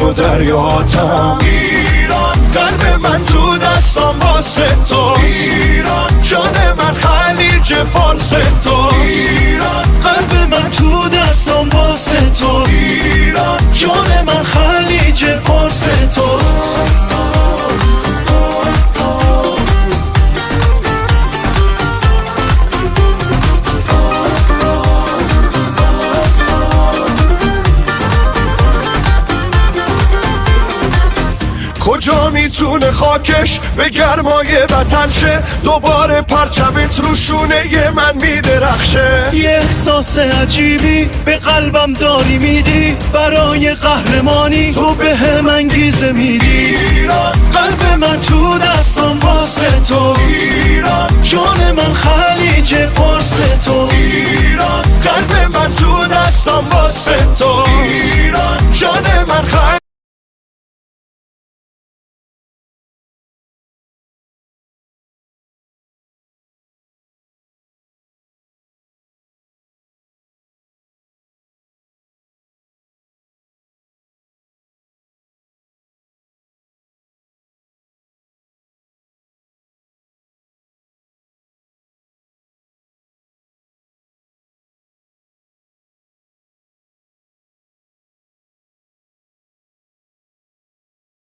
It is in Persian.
و دریاتم. ایران قلب من تو دستام واسه توست. ایران جان من خلیج فارس توست. ایران قلب من تو دستام واسه توست. ایران جان من خلیج فارس توست. کجا میتونه خاکش به گرمای وطن شه؟ دوباره پرچمت رو شونه من میدرخشه. یه احساس عجیبی به قلبم داری میدی، برای قهرمانی تو به هم انگیزه میدی. ایران قلب من تو دستم واسه تو. ایران جان من خلیج فارس تو. ایران قلب من تو دستم واسه تو. ایران جان من خلیج